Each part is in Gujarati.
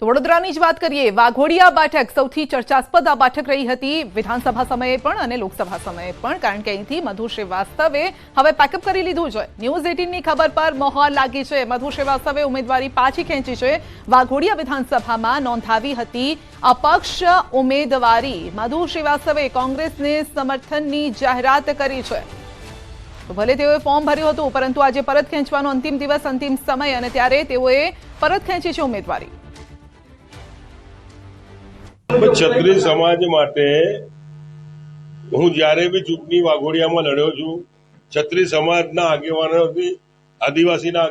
તો વડોદરાની જ વાત કરીએ. વાઘોડિયા બેઠક સૌથી ચર્ચાસ્પદ આ બેઠક રહી હતી વિધાનસભા સમયે પણ અને લોકસભા સમયે પણ, કારણ કે અહીંથી મધુ શ્રીવાસ્તવે હવે પેકઅપ કરી લીધું છે. ન્યૂઝ 18ની ખબર પર મોહર લાગી છે. મધુ શ્રીવાસ્તવે ઉમેદવારી પાછી ખેંચી છે. વાઘોડિયા વિધાનસભામાં નોંધાવી હતી અપક્ષ ઉમેદવારી. મધુ શ્રીવાસ્તવે કોંગ્રેસને સમર્થનની જાહેરાત કરી છે. તો ભલે તેઓએ ફોર્મ ભર્યું હતું, પરંતુ આજે પરત ખેંચવાનો અંતિમ દિવસ, અંતિમ સમય, અને ત્યારે તેઓએ પરત ખેંચી છે ઉમેદવારી. ક્ષત્રિય સમાજ માટે હું જ્યારે બી ચૂંટણી વાઘોડિયામાં લડ્યો છું, ક્ષત્રિય સમાજના આગેવાનોથી, આદિવાસીના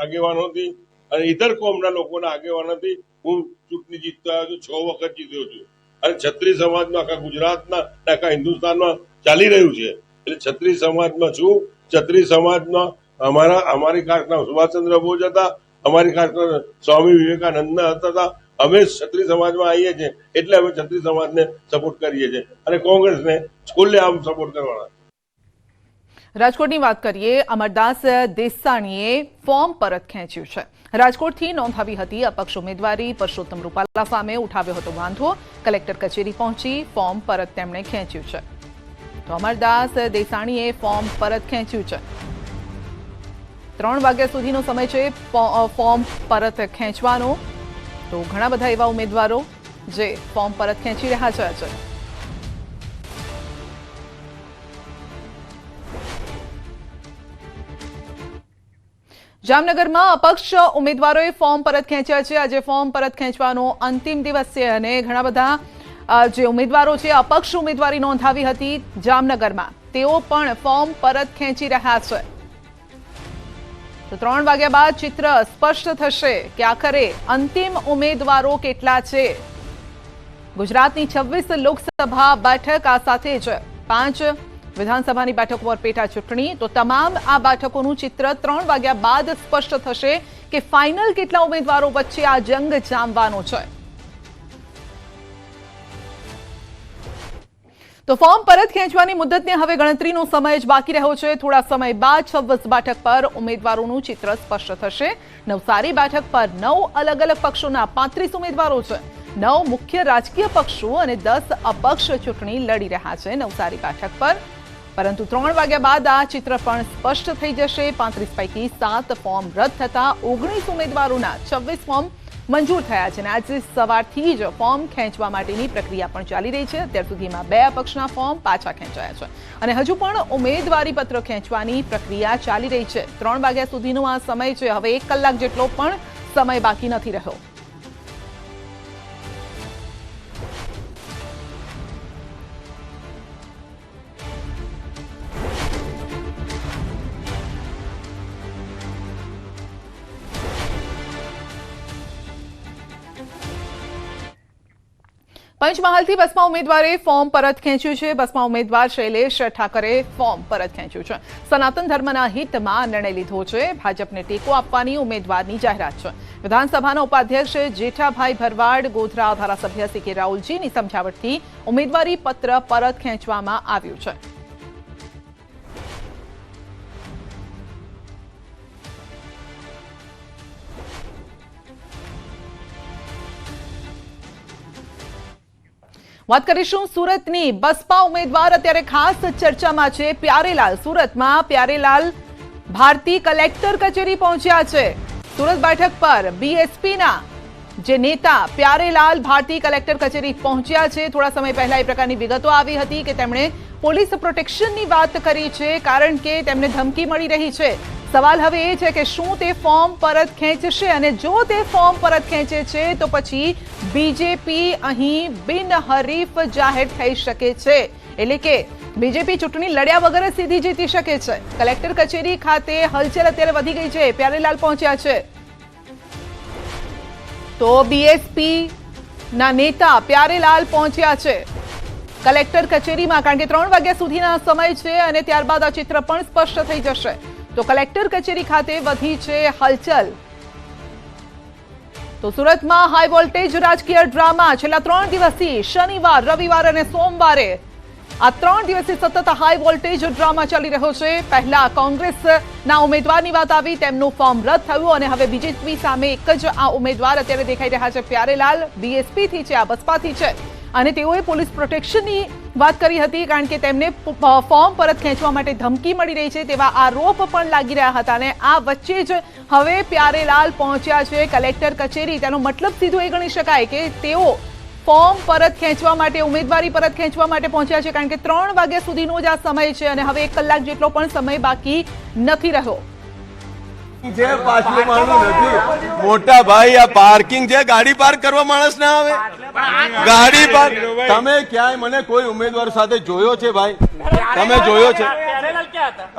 આગેવાનોથી અને ઇતર કોમના લોકોના આગેવાનોથી હું ચૂંટણી જીતતો આવ્યો છું. 6 વખત જીત્યો છું અને ક્ષત્રિય સમાજમાં આખા ગુજરાતના આખા હિન્દુસ્તાનમાં ચાલી રહ્યું છે. એટલે ક્ષત્રિય સમાજમાં છું. ક્ષત્રિય સમાજમાં અમારી કાસ્ટના સુભાષચંદ્ર બોઝ હતા, અમારી કાસ્ટના સ્વામી વિવેકાનંદ હતા. અમે ક્ષત્રિય સમાજમાં આવીએ છીએ એટલે અમે ક્ષત્રિય સમાજને સપોર્ટ કરીએ છીએ અને કોંગ્રેસને ખુલ્લેઆમ સપોર્ટ કરવાના. રાજકોટની વાત કરીએ. અમરદાસ દેસાણીએ ફોર્મ પરત ખેંચ્યું છે. રાજકોટથી નોંધાવી હતી અપક્ષ ઉમેદવારી. પરસોત્તમ રૂપાલા સામે ઉઠાવ્યો હતો વાંધો. કલેક્ટર કચેરી પહોંચી ફોર્મ પરત તેમણે ખેંચ્યું છે. તો અમરદાસ દેસાણીએ ફોર્મ પરત ખેંચ્યું છે. 3 વાગ્યા સુધીનો સમય છે ફોર્મ પરત ખેંચવાનો. તો ઘણા બધા એવા ઉમેદવારો જે ફોર્મ પરત ખેંચી રહ્યા છે આજે. જામનગરમાં અપક્ષ ઉમેદવારોએ ફોર્મ પરત ખેંચ્યા છે. આજે ફોર્મ પરત ખેંચવાનો અંતિમ દિવસ છે અને ઘણા બધા જે ઉમેદવારો છે અપક્ષ ઉમેદવારી નોંધાવી હતી જામનગરમાં, તેઓ પણ ફોર્મ પરત ખેંચી રહ્યા છે. તો 3 વાગ્યા બાદ ચિત્ર સ્પષ્ટ થશે કે આખરે અંતિમ ઉમેદવારો કેટલા છે. ગુજરાતની 26 લોકસભા બેઠક, આ સાથે જ 5 વિધાનસભાની બેઠકો પર પેટા ચૂંટણી. તો તમામ આ બેઠકોનું ચિત્ર 3 વાગ્યા બાદ સ્પષ્ટ થશે કે ફાઇનલ કેટલા ઉમેદવારો વચ્ચે આ જંગ જામવાનો છે. તો ફોર્મ પરત ખેંચવાની મુદ્દતને હવે ગણતરીનો સમય જ બાકી રહ્યો છે. થોડા સમય બાદ 26 બેઠક પર ઉમેદવારોનું ચિત્ર સ્પષ્ટ થશે. નવસારી બેઠક પર 9 અલગ અલગ પક્ષોના 35 ઉમેદવારો છે. 9 મુખ્ય રાજકીય પક્ષો અને 10 અપક્ષ ચૂંટણી લડી રહ્યા છે નવસારી બેઠક પર. પરંતુ 3 વાગ્યા બાદ આ ચિત્ર પણ સ્પષ્ટ થઈ જશે. 35 પૈકી 7 ફોર્મ રદ થતા 19 ઉમેદવારોના 26 ફોર્મ મંજૂર થયા છે અને આજે સવારથી જ ફોર્મ ખેંચવા માટેની પ્રક્રિયા પણ ચાલી રહી છે. અત્યાર સુધીમાં 2 અપક્ષના ફોર્મ પાછા ખેંચાયા છે અને હજુ પણ ઉમેદવારી પત્ર ખેંચવાની પ્રક્રિયા ચાલી રહી છે. 3 વાગ્યા સુધીનો આ સમય છે. હવે 1 કલાક જેટલો પણ સમય બાકી નથી રહ્યો. પંચમહાલથી બસપા ઉમેદવારે ફોર્મ પરત ખેંચ્યું છે. બસપા ઉમેદવાર શૈલેષ ઠાકરે ફોર્મ પરત ખેંચ્યું છે. સનાતન ધર્મના હિતમાં નિર્ણય લીધો છે. ભાજપને ટેકો આપવાની ઉમેદવારની જાહેરાત છે. વિધાનસભાના ઉપાધ્યક્ષ જેઠાભાઈ ભરવાડ, ગોધરા ધારાસભ્ય સી કે રાહુલજીની સમજાવટથી ઉમેદવારી પત્ર પરત ખેંચવામાં આવ્યું છે. વાત કરીશું સુરતની. બસપા ઉમેદવાર અત્યારે ખાસ ચર્ચામાં છે. પ્યારેલાલ. સુરતમાં પ્યારેલાલ ભારતી કલેક્ટર કચેરી પહોંચ્યા છે. સુરત બેઠક પર બીએસપીના જે નેતા પ્યારેલાલ ભારતી કલેક્ટર કચેરી પહોંચ્યા છે. થોડા સમય પહેલા એ પ્રકારની વિગતો આવી હતી કે તેમણે પોલીસ પ્રોટેક્શનની વાત કરી છે, કારણ કે તેમને ધમકી મળી રહી છે. સવાલ હવે એ છે કે શું તે ફોર્મ પરત ખેંચશે અને જો તે ફોર્મ પરત ખેંચે છે તો પછી બીજેપી અહીં બિનહરીફ જાહેર થઈ શકે છે. એટલે કે બીજેપી ચૂંટણી લડ્યા વગર સીધી જીતી શકે છે. કલેક્ટર કચેરી ખાતે હલચલ અત્યારે વધી ગઈ છે. પ્યારેલાલ પહોંચ્યા છે તો બીએસપી ના નેતા પ્યારેલાલ પહોંચ્યા છે કલેક્ટર કચેરીમાં, કારણ કે 3 વાગ્યા સુધીના સમય છે અને ત્યારબાદ આ ચિત્ર પણ સ્પષ્ટ થઈ જશે. તો કલેક્ટર કચેરી ખાતે વધી છે હલચલ. તો સુરતમાં હાઈ વોલ્ટેજ રાજકીય ડ્રામા છેલ્લા 3 દિવસથી શનિવાર, રવિવાર અને સોમવારે આ 3 દિવસથી સતત હાઈ વોલ્ટેજ ડ્રામા ચાલી રહ્યો છે. પહેલા કોંગ્રેસના ઉમેદવારની વાત આવી, તેમનું ફોર્મ રદ થયું અને હવે બીજેપી સામે એક જ આ ઉમેદવાર અત્યારે દેખાઈ રહ્યા છે. પ્યારેલાલ બીએસપી થી છે, આ બસપાથી છે અને તેઓએ પોલીસ પ્રોટેક્શનની વાત કરી હતી કારણ કે તેમને ફોર્મ પરત ખેંચવા માટે ધમકી મળી રહી છે તેવા આરોપ પણ લાગી રહ્યા હતા. અને આ વચ્ચે જ હવે પ્યારેલાલ પહોંચ્યા છે કલેક્ટર કચેરી. તેનો મતલબ સીધો એ ગણી શકાય કે તેઓ ફોર્મ પરત ખેંચવા માટે, ઉમેદવારી પરત ખેંચવા માટે પહોંચ્યા છે કારણ કે 3 વાગ્યા સુધીનો જ આ સમય છે અને હવે 1 કલાક જેટલો પણ સમય બાકી નથી રહ્યો. જે પાછલું માણસ નથી મોટા ભાઈ, આ પાર્કિંગ છે, ગાડી પાર્ક કરવા માણસ ના આવે. ગાડી પાર્ક તમે ક્યાંય મને કોઈ ઉમેદવાર સાથે જોયો છે ભાઈ? તમે જોયો છે?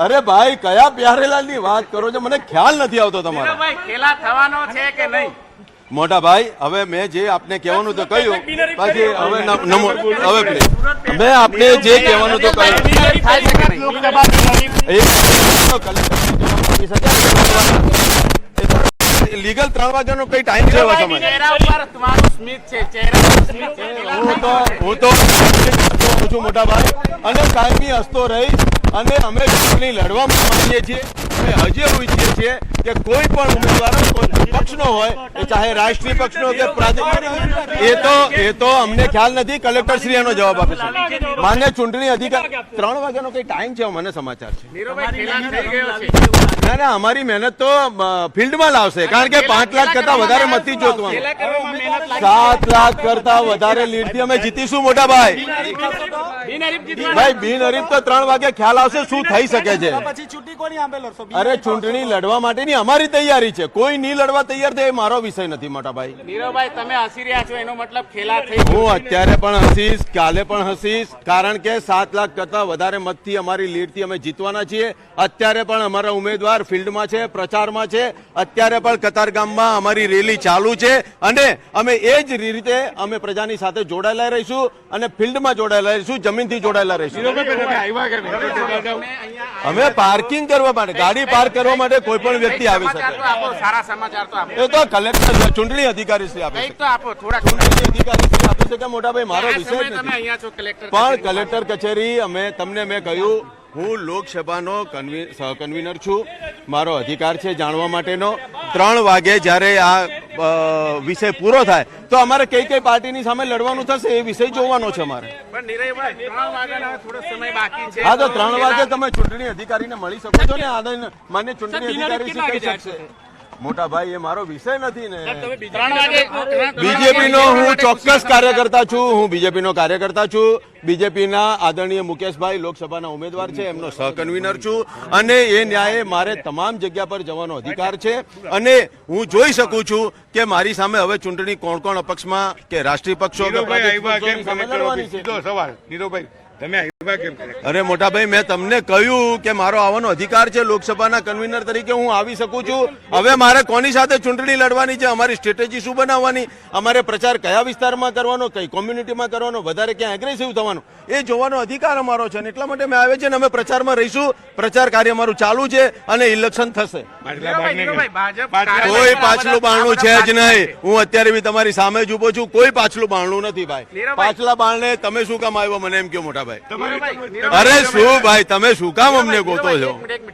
અરે ભાઈ કયા પ્યારેલાલ ની વાત કરો છો? મને ખ્યાલ નથી આવતો તમારો. ખેલા થવાનો છે કે નહીં? મોટા ભાઈ હવે મેં જે આપને કહેવાનું તો કહ્યું, બાકી હવે હવે મેં આપને જે કહેવાનું તો કહ્યું. લીગલ 3 વાગ્યાનો કઈ ટાઈમ છે? ચહેરા ઉપર તમારું સ્મિત છે, ચહેરા ઉપર સ્મિત છે. હું તો છું મોટા ભાઈ અને કાયમી હસતો રહીશ અને અમે ચૂંટણી લડવા માંગીએ છીએ. અમે હજી એવું ઈચ્છીએ છીએ કે કોઈ પણ ઉમેદવાર કોઈ પક્ષનો હોય, એ ચાહે રાષ્ટ્રીય પક્ષનો કે પ્રાદેશિક, એ તો અમને ખ્યાલ નથી. કલેક્ટર શ્રી એનો જવાબ આપે છે. માન્ય ચૂંટણી અધિકાર 3 વાગ્યાનો કઈ ટાઈમ છે? મને સમાચાર છે. નીરવભાઈ ખેલા થઈ ગયો છે. ના અમારી મહેનત તો ફિલ્ડમાં લાવશે કારણ કે 5 લાખ કરતા વધારે મતથી જોતવાનું. 7 લાખ કરતા વધારે લીડથી અમે જીતીશું મોટા ભાઈ. ભાઈ બિનહરીફ તો 3 વાગે ખ્યાલ આવશે શું થઈ શકે છે. અરે ચૂંટણી લડવા માટેની અમારી તૈયારી છે. કોઈ નહીં લડવા તૈયાર થાય એ મારો વિષય નથી મોટા ભાઈ. નીરવભાઈ તમે હસી રહ્યા છો એનો મતલબ ખેલા થઈ ગયું. હું અત્યારે પણ હસીશ, કાલે પણ હસીશ કારણ કે 7 લાખ કરતા વધારે મતથી અમારી લીડથી અમે જીતવાના છીએ. અત્યારે પણ અમારા ઉમેદવાર ફિલ્ડમાં છે, પ્રચારમાં છે. અત્યારે પણ કતારગામમાં અમારી રેલી ચાલુ છે અને અમે એ જ રીતે અમે પ્રજાની સાથે જોડાયેલા રહીશું અને ફિલ્ડમાં જોડાયેલા રહીશું, જમીનથી જોડાયેલા રહીશું. અમે પાર્કિંગ કરવા માટે, ગાડી પાર્ક કરવા માટે કોઈ પણ વ્યક્તિ આવી શકે. સારા સમાચાર તો આપો. એ તો કલેક્ટર ચૂંટણી અધિકારી શ્રી આપે છે. તો આપો થોડા. ચૂંટણી અધિકારી શ્રી આપી શકે મોટા ભાઈ, મારો વિષય જ તમે નથી. અહીંયા છો કલેક્ટર પણ કલેક્ટર કચેરી અમે તમને મેં કહ્યું હું લોકસભાનો સહકન્વીનર છું. મારો અધિકાર છે જાણવા માટેનો. 3 વાગે જ્યારે આ વિષય પૂરો થાય તો અમારે કઈ કઈ પાર્ટીની સામે લડવાનું થશે એ વિષય જોવાનો છે અમારે. પણ નીરવભાઈ 3 વાગ્યાનો થોડો સમય બાકી છે. હા તો 3 વાગે તમે ચૂંટણી અધિકારીને મળી શકો છો ને. માન્ય ચૂંટણી અધિકારી શું કહી શકશે? મોટા ભાઈ એ મારો વિષય નથી ને. 3 વાગે બીજેપી નો હું ચોક્કસ કાર્યકર્તા છું. હું બીજેપી નો કાર્યકર્તા છું. બીજેપીના આદરણીય મુકેશભાઈ લોકસભાના ઉમેદવાર છે, એમનો સહકન્વીનર છું અને એ ન્યાયે મારે તમામ જગ્યા પર જવાનો અધિકાર છે અને હું જોઈ શકું છું કે મારી સામે હવે ચૂંટણી કોણ કોણ અપક્ષમાં કે રાષ્ટ્રીય પક્ષો કે પ્રાદેશિક પક્ષોની સામે લડવાની છે. સવાલ નીરવભાઈ તમે આવ્યા કેમ? અરે મોટા ભાઈ મેં તમને કહ્યું કે મારો આવવાનો અધિકાર છે. લોકસભાના કન્વીનર તરીકે હું આવી શકું છું. હવે મારે કોની સાથે ચૂંટણી લડવાની છે, અમારી સ્ટ્રેટેજી શું બનાવવાની, અમારે પ્રચાર કયા વિસ્તારમાં કરવાનો, કઈ કોમ્યુનિટીમાં કરવાનો, વધારે ક્યાં એગ્રેસિવ થવાનું, એ જોવાનો અધિકાર અમારો છે. એટલા માટે મેં આવે છે ને અમે પ્રચારમાં રહીશું. પ્રચાર કાર્ય અમારું ચાલુ છે અને ઇલેક્શન થશે. કોઈ પાછલું બારણું છે જ નહીં. હું અત્યારે બી તમારી સામે જ ઉભો છું. કોઈ પાછલું બારણું નથી ભાઈ. પાછલા બારણે તમે શું કામ આવ્યો મને એમ કહો મોટા ભાઈ. અરે શું ભાઈ તમે શું કામ અમને ગોતો છો?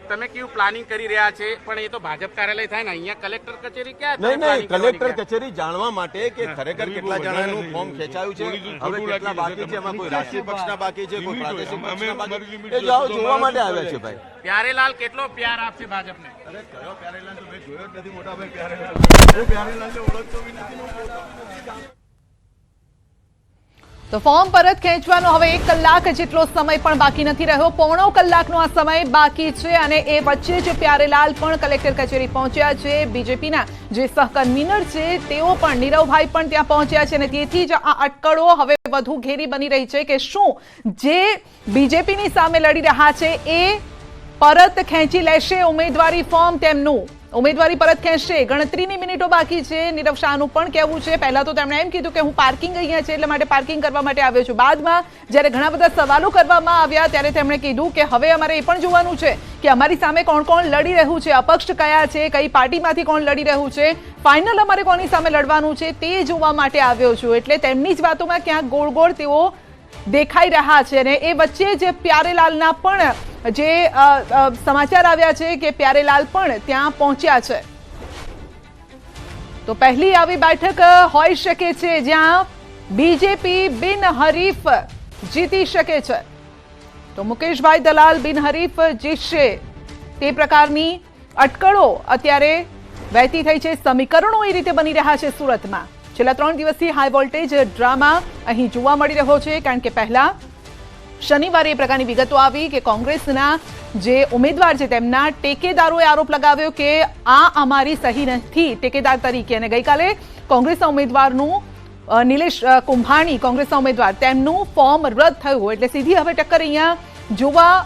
તમે કેવું પ્લાનિંગ કરી રહ્યા છે? પણ એ તો ભાજપ કાર્યાલય થાય ને, અહીંયા કલેક્ટર કચેરી ક્યાં? નહીં કલેક્ટર કચેરી જાણવા માટે કે ખરેખર કેટલા જણાનું ફોર્મ ખેંચાયું છે, હવે કેટલા બાકી છે, એમાં કોઈ રાષ્ટ્રીય પક્ષના બાકી છે, કોઈ પ્રાદેશિક પક્ષના બાકી છે, એ જોવા માટે આવ્યા છે ભાઈ. પ્યારેલાલ કેટલો પ્યાર આપશે ભાજપને? અરે કયો પ્યારેલાલ તો મેં જોયો જ નથી મોટા ભાઈ. પ્યારેલાલ હું પ્યારેલાલને ઓળખતો બી નથી. તો ફોર્મ પરત ખેંચવાનો હવે 1 કલાક જેટલો સમય પણ બાકી નથી રહ્યો. 1.25 કલાકનો આ સમય બાકી છે અને એ વચ્ચે જ પ્યારેલાલ પણ કલેક્ટર કચેરી પહોંચ્યા છે. બીજેપીના જે સહકન્વીનર છે તેઓ પણ, નીરવભાઈ પણ ત્યાં પહોંચ્યા છે અને તેથી જ આ અટકળો હવે વધુ ઘેરી બની રહી છે કે શું જે બીજેપીની સામે લડી રહ્યા છે એ પરત ખેંચી લેશે ઉમેદવારી ફોર્મ, તેમનું ઉમેદવારી પરત ખેંચશે. ગણતરીની મિનિટો બાકી છે. નીરવ શાહનું પણ કહેવું છે, પહેલા તો તેમણે એમ કીધું કે હું પાર્કિંગ અહીંયા છે એટલે માટે પાર્કિંગ કરવા માટે આવ્યો છું. બાદમાં જ્યારે ઘણા બધા સવાલો કરવામાં આવ્યા ત્યારે તેમણે કીધું કે હવે અમારે એ પણ જોવાનું છે કે અમારી સામે કોણ કોણ લડી રહ્યું છે, અપક્ષ કયા છે, કઈ પાર્ટીમાંથી કોણ લડી રહ્યું છે, ફાઇનલ અમારે કોની સામે લડવાનું છે તે જોવા માટે આવ્યો છું. એટલે તેમની જ વાતોમાં ક્યાંક ગોળ ગોળ તેઓ દેખાઈ રહ્યા છે અને એ વચ્ચે જ પ્યારેલાલના પણ જે સમાચાર આવ્યા છે કે પ્યારેલાલ પણ ત્યાં પહોંચ્યા છે. તો પહેલી આવી બેઠક હોઈ શકે છે જ્યાં બીજેપી બિનહરીફ જીતી શકે છે. તો મુકેશભાઈ દલાલ બિનહરીફ જીતશે તે પ્રકારની અટકળો અત્યારે વહેતી થઈ છે. સમીકરણો એ રીતે બની રહ્યા છે સુરતમાં. છેલ્લા 3 દિવસથી હાઈ વોલ્ટેજ ડ્રામા અહીં જોવા મળી રહ્યો છે, કારણ કે પહેલા શનિવારે એ પ્રકારની વિગતો આવી કે કોંગ્રેસના જે ઉમેદવાર છે તેમના ટેકેદારોએ આરોપ લગાવ્યો કે આ અમારી સહી નથી ટેકેદાર તરીકે. અને ગઈકાલે કોંગ્રેસના ઉમેદવારનું નિલેશ કુંભાણી, કોંગ્રેસના ઉમેદવાર, તેમનું ફોર્મ રદ થયું. એટલે સીધી હવે ટક્કર અહીંયા જોવા,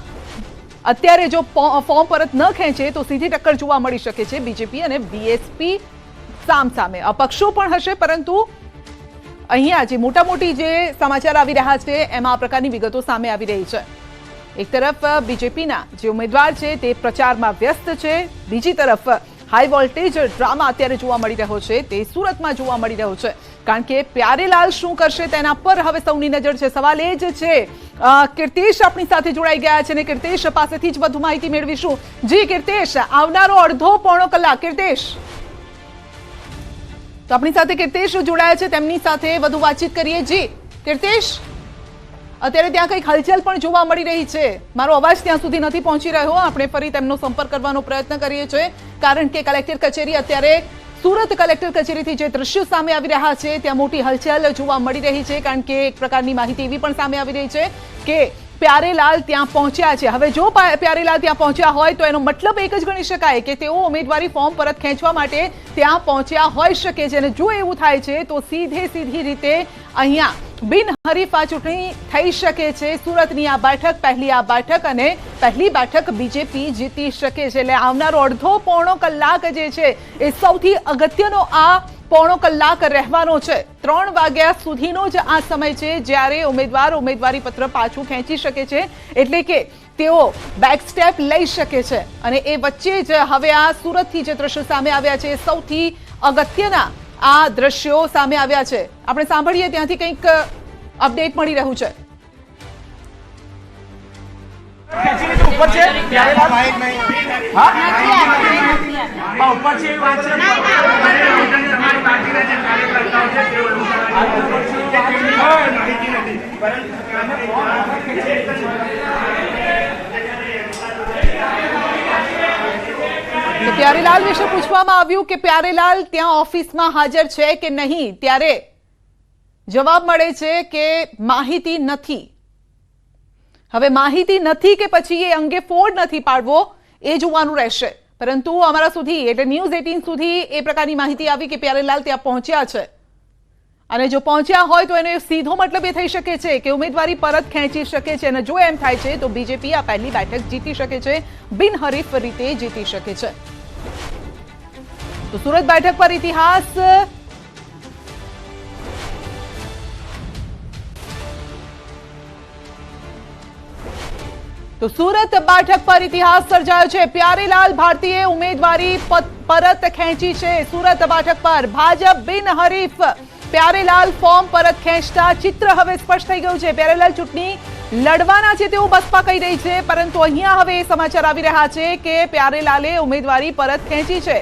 અત્યારે જો ફોર્મ પરત ન ખેંચે તો સીધી ટક્કર જોવા મળી શકે છે બીજેપી અને બીએસપી સામસામે. અપક્ષો પણ હશે, પરંતુ અહીંયા જે મોટી જે સમાચાર આવી રહ્યા છે એમાં આ પ્રકારની વિગતો સામે આવી રહી છે. એક તરફ બીજેપીના જે ઉમેદવાર છે તે પ્રચારમાં વ્યસ્ત છે, બીજી તરફ હાઈ વોલ્ટેજ ડ્રામા અત્યારે જોવા મળી રહ્યો છે તે સુરતમાં જોવા મળી રહ્યો છે. કારણ કે પ્યારેલાલ શું કરશે તેના પર હવે સૌની નજર છે. સવાલ એ જ છે, કીર્તેશ આપણી સાથે જોડાઈ ગયા છે અને કીર્તેશ પાસેથી જ વધુ માહિતી મેળવીશું. જી કીર્તેશ, આવનારો અડધો પોણો કલાક. કીર્તેશ, તો આપણી સાથે કીર્તેશ જોડાયા છે, તેમની સાથે વધુ વાતચીત કરીએ. જી કીર્તેશ, અત્યારે ત્યાં કંઈક હલચલ પણ જોવા મળી રહી છે. મારો અવાજ ત્યાં સુધી નથી પહોંચી રહ્યો. આપણે ફરી તેમનો સંપર્ક કરવાનો પ્રયત્ન કરીએ છીએ, કારણ કે કલેક્ટર કચેરી, અત્યારે સુરત કલેક્ટર કચેરીથી જે દ્રશ્યો સામે આવી રહ્યા છે ત્યાં મોટી હલચલ જોવા મળી રહી છે. કારણ કે એક પ્રકારની માહિતી એવી પણ સામે આવી રહી છે કે પ્યારેલાલ ત્યાં પહોંચ્યા છે. હવે જો પ્યારેલાલ ત્યાં પહોંચ્યા હોય તો એનો મતલબ એક જ ગણી શકાય કે તેઓ ઉમેદવારી ફોર્મ પરત ખેંચવા માટે ત્યાં પહોંચ્યા હોઈ શકે છે. અને જો એવું થાય છે તો સીધી રીતે અહીંયા બિનહરીફ આ ચૂંટણી થઈ શકે છે. સુરતની આ બેઠક, પહેલી આ બેઠક, અને પહેલી બેઠક બીજેપી જીતી શકે છે. એટલે આવનારો અડધો પોણો કલાક જે છે એ સૌથી અગત્યનો આ પોણો કલાક રહેવાનો છે. 3 વાગ્યા સુધીનો જ આ સમય છે જ્યારે ઉમેદવાર ઉમેદવારી પત્ર પાછું ખેંચી શકે છે, એટલે કે તેઓ બેક સ્ટેપ લઈ શકે છે. અને એ વચ્ચે જ હવે આ સુરતથી જે દ્રશ્યો સામે આવ્યા છે સૌથી અગત્યના આ દ્રશ્યો સામે આવ્યા છે. આપણે સાંભળીએ ત્યાંથી કંઈક અપડેટ મળી રહ્યું છે. તો પ્યારેલાલ વિશે પૂછવામાં આવ્યું કે પ્યારેલાલ ત્યાં ઓફિસમાં હાજર છે કે નહીં, ત્યારે જવાબ મળે છે કે માહિતી નથી. હવે માહિતી નથી કે પછી એ અંગે ફોડ નથી પાડવો એ જોવાનું રહેશે. પરંતુ અમારા સુધી, એટલે ન્યૂઝ 18 સુધી એ પ્રકારની માહિતી આવી કે પ્યારેલાલ ત્યાં પહોંચ્યા છે. અને જો પહોંચ્યા હોય તો એનો સીધો મતલબ એ થઈ શકે છે કે ઉમેદવારી પરત ખેંચી શકે છે. અને જો એમ થાય છે તો બીજેપી આ પહેલી બેઠક જીતી શકે છે, બિનહરીફ રીતે જીતી શકે છે. તો સુરત બેઠક પર ઇતિહાસ સર્જાયો છે. પ્યારેલાલ ભારતીએ ઉમેદવારી પરત ખેંચી છે. સુરત બેઠક પર ભાજપ બિનહરીફ પ્યારેલાલ ફોર્મ પરત ખેંચતા ચિત્ર હવે સ્પષ્ટ થઈ ગયું છે. પ્યારેલાલ ચૂંટણી લડવાના છે તેવું બસપા કહી રહી છે, પરંતુ અહીંયા હવે સમાચાર આવી રહ્યા છે કે પ્યારેલાલે ઉમેદવારી પરત ખેંચી છે.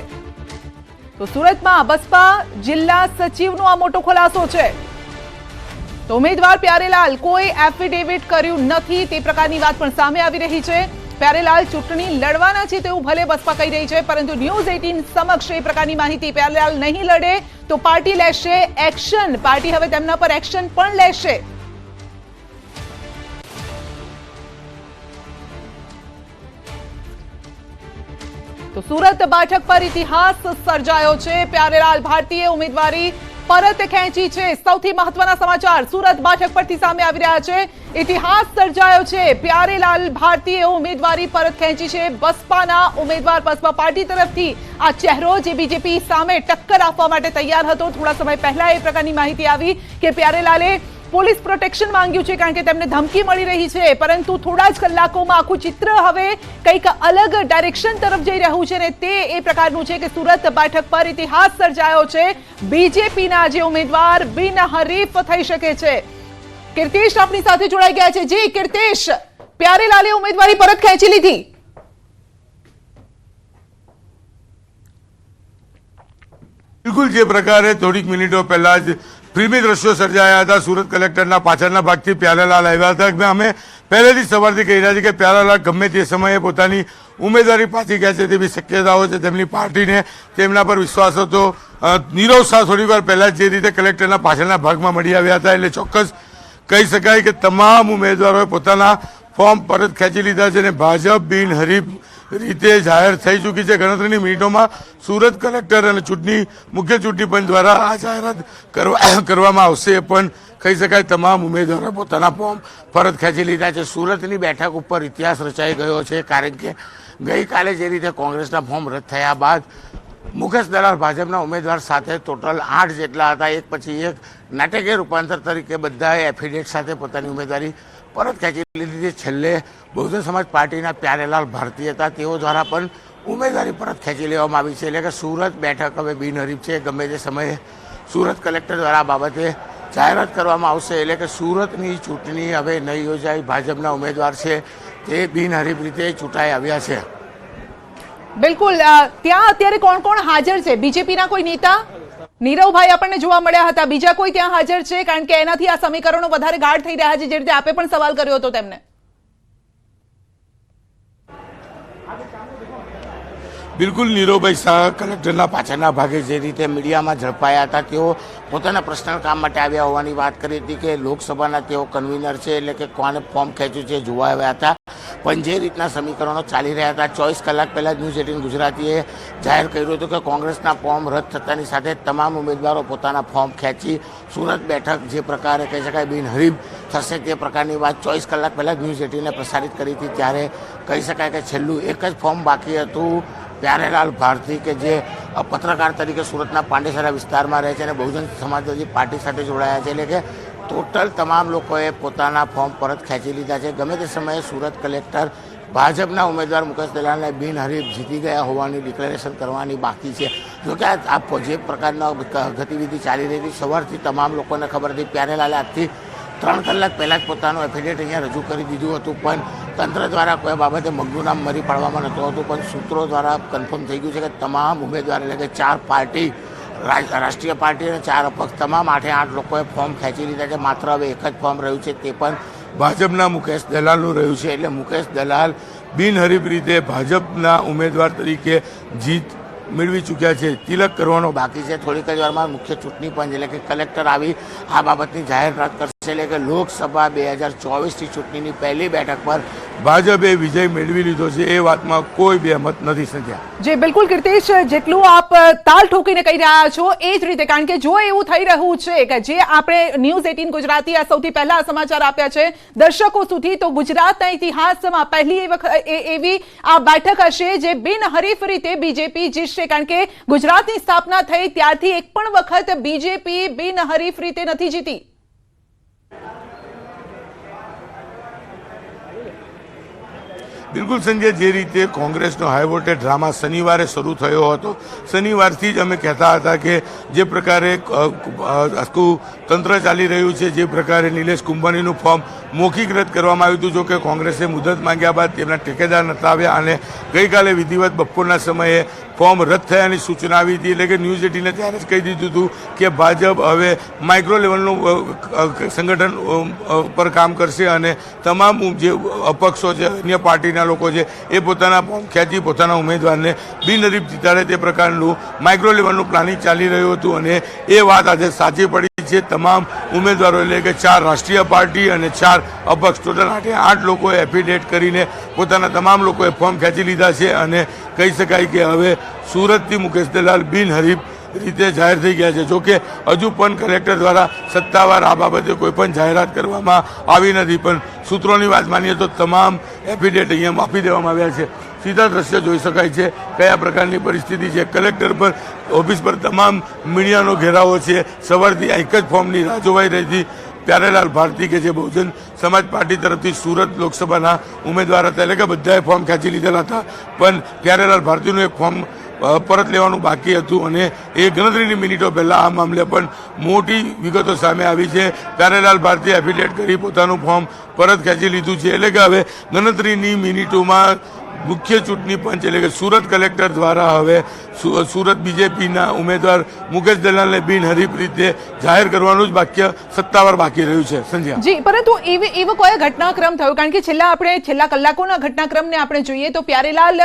તો સુરતમાં બસપા જિલ્લા સચિવનો આ મોટો ખુલાસો છે. તો ઉમેદવાર પ્યારેલાલ કોઈ એફિડેવિટ કર્યું નથી તે પ્રકારની વાત પણ સામે આવી રહી છે. પ્યારેલાલ ચૂંટણી લડવાના છે તેવું ભલે બસપા કહી રહી છે, પરંતુ ન્યૂઝ 18 સમક્ષ એ પ્રકારની માહિતી, પ્યારેલાલ નહીં લડે તો પાર્ટી લેશે એક્શન. પાર્ટી હવે તેમના પર એક્શન પણ લેશે. તો સુરત બેઠક પર ઇતિહાસ સર્જાયો છે. પ્યારેલાલ ભારતીએ ઉમેદવારી પરત ખેંચી છે. સૌથી મહત્વના સમાચાર સુરત બેઠક પરથી સામે આવી રહ્યા છે. ઇતિહાસ સર્જાયો છે. પ્યારેલાલ ભારતીએ ઉમેદવારી પરત ખેંચી છે. બસપાના ઉમેદવાર, બસપા પાર્ટી તરફથી આ ચહેરો જે બીજેપી સામે ટક્કર આપવા માટે તૈયાર હતો. થોડા સમય પહેલા એ પ્રકારની માહિતી આવી કે પ્યારેલાલે પોલીસ પ્રોટેક્શન માંગ્યું છે કારણ કે તેમને ધમકી મળી રહી છે. પરંતુ થોડા જ કલાકોમાં આખું ચિત્ર હવે કંઈક અલગ ડાયરેક્શન તરફ જઈ રહ્યું છે, અને તે એ પ્રકારનું છે કે સુરત બેઠક પર ઇતિહાસ સર્જાયો છે. બીજેપીના જે ઉમેદવાર બિનહરીફ થઈ શકે છે. કીર્તિશ આપની સાથે જોડાઈ ગયા છે. જી કીર્તિશ, પ્યારેલાલે ઉમેદવારી પરત ખેંચી લીધી. બિલકુલ જે પ્રકારે થોડીક મિનિટો પહેલા જ ફિલ્મી દ્રશ્યો સર્જાયા હતા. સુરત કલેક્ટરના પાછળના ભાગથી પ્યારેલાલ આવ્યા હતા. અમે પહેલેથી સવારથી કહી રહ્યા છીએ કે પ્યારેલાલ ગમે તે સમયે પોતાની ઉમેદવારી પાછી ગયા છે તેવી શક્યતાઓ છે. તેમની પાર્ટીને તેમના પર વિશ્વાસ હતો. નીરવ શાહ થોડી વાર પહેલા જે રીતે કલેક્ટરના પાછળના ભાગમાં મળી આવ્યા હતા એટલે ચોક્કસ કહી શકાય કે તમામ ઉમેદવારોએ પોતાના ફોર્મ પરત ખેંચી લીધા છે અને ભાજપ બિનહરીફ રીતે જાહેર થઈ ચૂકી છે. ગણતરીની મિનિટોમાં સુરત કલેક્ટર અને મુખ્ય ચૂંટણી પંચ દ્વારા આ જાહેરાત કરવામાં આવશે. પણ કહી શકાય તમામ ઉમેદવારોએ પોતાના ફોર્મ પરત ખેંચી લીધા છે. સુરતની બેઠક ઉપર ઇતિહાસ રચાઈ ગયો છે, કારણ કે ગઈકાલે જે રીતે કોંગ્રેસના ફોર્મ રદ થયા બાદ મુકેશ દલાલ ભાજપના ઉમેદવાર સાથે ટોટલ 8 જેટલા હતા, એક પછી એક નાટકીય રૂપાંતર તરીકે બધાએ એફિડેવિટ સાથે પોતાની ઉમેદવારી પરત ખેંચી લીધી. છેલ્લે બહુજન સમાજ પાર્ટીના પ્યારેલાલ ભારતી હતા, તેઓ દ્વારા પણ ઉમેદવારી પરત ખેંચી લેવામાં આવી છે. એટલે કે સુરત બેઠક હવે બિનહરીફ છે. ગમે તે સમયે સુરત કલેક્ટર દ્વારા આ બાબતે જાહેરાત કરવામાં આવશે. એટલે કે સુરતની ચૂંટણી હવે નહીં યોજાઈ. ભાજપના ઉમેદવાર છે તે બિનહરીફ રીતે ચૂંટાઈ આવ્યા છે. બિલકુલ, ત્યાં અત્યારે કોણ કોણ હાજર છે? બીજેપીના કોઈ નેતા? નીરવભાઈ આપણને જોવા મળ્યા હતા. બીજા કોઈ ત્યાં હાજર છે? કારણ કે એનાથી આ સમીકરણો વધારે ગાઢ થઈ રહ્યા છે, જે રીતે આપે પણ સવાલ કર્યો હતો તેમને. બિલકુલ નીરવભાઈ શાહ કલેક્ટરના પાછળના ભાગે જે રીતે મીડિયામાં ઝડપાયા હતા, તેઓ પોતાના પર્સનલ કામ માટે આવ્યા હોવાની વાત કરી હતી કે લોકસભાના તેઓ કન્વીનર છે, એટલે કે કોને ફોર્મ ખેંચ્યું છે જોવા આવ્યા હતા. પણ જે રીતના સમીકરણો ચાલી રહ્યા હતા, 24 કલાક પહેલાં ન્યૂઝ 18 ગુજરાતીએ જાહેર કર્યું હતું કે કોંગ્રેસના ફોર્મ રદ થતાની સાથે તમામ ઉમેદવારો પોતાના ફોર્મ ખેંચી સુરત બેઠક જે પ્રકારે કહી શકાય બિનહરીફ થશે તે પ્રકારની વાત 24 કલાક પહેલાં ન્યૂઝ 18ને પ્રસારિત કરી હતી. ત્યારે કહી શકાય કે છેલ્લું એક જ ફોર્મ બાકી હતું. પ્યારેલાલ ભારતી કે જે પત્રકાર તરીકે સુરતના પાંડેસરા વિસ્તારમાં રહે છે અને બહુજન સમાજવાદી પાર્ટી સાથે જોડાયા છે. એટલે કે ટોટલ તમામ લોકોએ પોતાના ફોર્મ પરત ખેંચી લીધા છે. ગમે તે સમયે સુરત કલેક્ટર ભાજપના ઉમેદવાર મુકેશ દલાલને બિનહરીફ જીતી ગયા હોવાની ડિક્લેરેશન કરવાની બાકી છે. જોકે આ જે પ્રકારના ગતિવિધિ ચાલી રહી હતી, સવારથી તમામ લોકોને ખબર હતી. પ્યારેલાલે આજથી 3 કલાક પહેલાં જ પોતાનું એફિડેવિટ અહીંયા રજૂ કરી દીધું હતું, પણ તંત્ર દ્વારા કોઈ બાબતે મગનું નામ મરી પાડવામાં નહોતું હતું. પણ સૂત્રો દ્વારા કન્ફર્મ થઈ ગયું છે કે તમામ ઉમેદવાર એટલે કે 4 પાર્ટી, રાષ્ટ્રીય પાર્ટી અને 4 અપક્ષ, તમામ 8 લોકોએ ફોર્મ ખેંચી લીધા છે. માત્ર હવે એક જ ફોર્મ રહ્યું છે, તે પણ ભાજપના મુકેશ દલાલનું રહ્યું છે. એટલે મુકેશ દલાલ બિનહરીફ રીતે ભાજપના ઉમેદવાર તરીકે જીત મેળવી ચૂક્યા છે. તિલક કરવાનો બાકી છે. થોડીક જ વારમાં મુખ્ય ચૂંટણી પંચ એટલે કે કલેક્ટર આવી આ બાબતની જાહેરાત કરશે. એટલે કે લોકસભા 2024ની ચૂંટણીની પહેલી બેઠક પર ભાજપે વિજય મેળવી લીધો છે, એ વાતમાં કોઈ બેમત નથી સંજ્ઞા. જે બિલકુલ કીર્તિશ, જેટલું આપ તાલ ઠોકીને કહી રહ્યા છો એ જ રીતે, કારણ કે જો એવું થઈ રહ્યું છે કે જે આપણે ન્યૂઝ 18 ગુજરાતી આ સૌથી પહેલા સમાચાર આપ્યા છે દર્શકો સુધી, તો ગુજરાતના ઇતિહાસમાં પહેલી એવી આ બેઠક હશે જે બિનહરીફ રીતે બીજેપી જીતશે. કારણ કે ગુજરાતની સ્થાપના થઈ ત્યારથી એક પણ વખત બીજેપી બિનહરીફ રીતે નથી જીતી. બિલકુલ સંજય, જે રીતે કોંગ્રેસનો હાઈવોલ્ટેજ ડ્રામા શનિવારે શરૂ થયો હતો, શનિવારથી જ અમે કહેતા હતા કે જે પ્રકારે આખું તંત્ર ચાલી રહ્યું છે, જે પ્રકારે નિલેશ કુંભાણીનું ફોર્મ મૌખિક રદ કરવામાં આવ્યું હતું. જો કે કોંગ્રેસે મુદત માંગ્યા બાદ તેમના ટેકેદાર નતા આવ્યા અને ગઈકાલે વિધિવત બપોરના સમયે ફોર્મ રદ થયાની સૂચના આવી હતી. એટલે કે ન્યૂઝ 18ને ત્યારે જ કહી દીધું હતું કે ભાજપ હવે માઇક્રો લેવલનું સંગઠન પર કામ કરશે અને તમામ જે અપક્ષો છે, અન્ય પાર્ટીના લોકો છે, એ પોતાના ફોર્મ ખેંચી પોતાના ઉમેદવારને બિનહરીફ જીતાડે તે પ્રકારનું માઇક્રો લેવલનું પ્લાનિંગ ચાલી રહ્યું હતું. અને એ વાત આજે સાચી પડી છે. તમામ ઉમેદવારો એટલે કે 4 રાષ્ટ્રીય પાર્ટી અને 4 અપક્ષ, ટોટલ 8 લોકોએ એફિડેવિટ કરીને પોતાના તમામ લોકોએ ફોર્મ ખેંચી લીધા છે. અને કહી શકાય કે હવે સુરતથી મુકેશ દલાલ બિનહરીફ રીતે જાહેર થઈ ગયા છે. જોકે હજુ પણ કલેક્ટર દ્વારા સત્તાવાર આ બાબતે કોઈ પણ જાહેરાત કરવામાં આવી નથી, પણ સૂત્રોની વાત માનીએ તો તમામ એફિડેવિટ અહીંયા આપી દેવામાં આવ્યા છે. સીધા દ્રશ્ય જોઈ શકાય છે કયા પ્રકારની પરિસ્થિતિ છે. કલેક્ટર પર ઓફિસ પર તમામ મીડિયાનો ઘેરાવો છે. સવારથી એક જ ફોર્મની રાહ જોવાઈ રહી હતી. પ્યારેલાલ ભારતી કે જે બહુજન સમાજ પાર્ટી તરફથી સુરત લોકસભાના ઉમેદવાર હતા, એટલે કે બધાએ ફોર્મ ખેંચી લીધેલા હતા, પણ પ્યારેલાલ ભારતીનું એક ફોર્મ પરત લેવાનું બાકી હતું અને એ ગણતરીની મિનિટો પહેલાં આ મામલે પણ મોટી વિગતો સામે આવી છે. પ્યારેલાલ ભારતીએ એફિડેવિટ કરી પોતાનું ફોર્મ પરત ખેંચી લીધું છે. એટલે કે હવે ગણતરીની મિનિટોમાં મુખ્ય ચૂંટણી પંચ એટલે કે સુરત કલેક્ટર દ્વારા હવે સુરત બીજેપીના ઉમેદવાર મુકેશ દલાલને બિનહરીફ રીતે જાહેર કરવાનું જ સત્તાવાર બાકી રહ્યું છે. સંજ્યા જી, પરંતુ એવો કોઈ ઘટનાક્રમ થયો? કારણ કે છેલ્લા કલાકોના ઘટનાક્રમને આપણે જોઈએ તો પ્યારેલાલ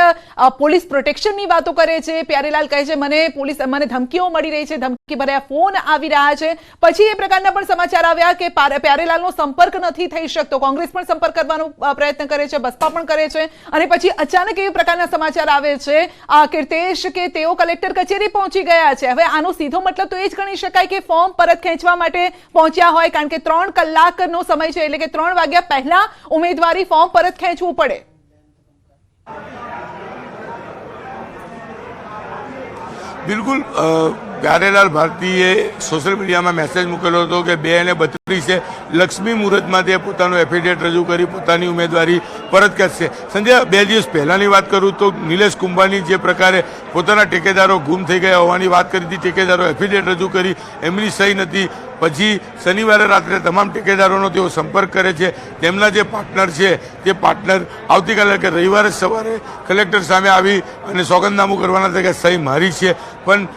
પોલીસ પ્રોટેક્શનની વાતો કરે છે. પ્યારેલાલ કહે છે મને ધમકીઓ મળી રહી છે, ધમકી ભર્યા ફોન આવી રહ્યા છે. પછી એ પ્રકારના પણ સમાચાર આવ્યા કે પ્યારેલાલનો સંપર્ક નથી થઈ શકતો. કોંગ્રેસ પણ સંપર્ક કરવાનો પ્રયત્ન કરે છે, બસપા પણ કરે છે, અને પછી અચાનક એવી પ્રકારના સમાચાર આવે છે કીર્તેશ કે તેઓ કલેક્ટર કચેરી પહોંચી ગયા છે. હવે આનો સીધો મતલબ તો એ જ ગણી શકાય કે ફોર્મ પરત ખેંચવા માટે પહોંચ્યા હોય, કારણ કે 3 કલાકનો સમય છે, એટલે કે 3 વાગ્યા પહેલા ઉમેદવારી ફોર્મ પરત ખેંચવું પડે. બિલકુલ. પ્યારેલાલ ભારતીએ સોશિયલ મીડિયામાં મેસેજ મૂકેલો હતો કે 2 અને 32 લક્ષ્મી મુહૂર્તમાં તે પોતાનું એફિડેવિટ રજૂ કરી પોતાની ઉમેદવારી પરત ખેંચશે. સંજય, 2 દિવસ પહેલાની વાત કરું તો નિલેશ કુંભાની જે પ્રકારે પોતાના ટેકેદારો ગુમ થઈ ગયા હોવાની વાત કરી હતી, ટેકેદારો એફિડેવિટ રજૂ કરી, એમની સહી નથી. પછી શનિવારે રાત્રે તમામ ટેકેદારોનો તેઓ સંપર્ક કરે છે. તેમના જે પાર્ટનર છે તે પાર્ટનર આવતીકાલે કે રવિવારે સવારે કલેક્ટર સામે આવી અને સોગંદનામું કરવાના હતા કે સહી મારી છે, પણ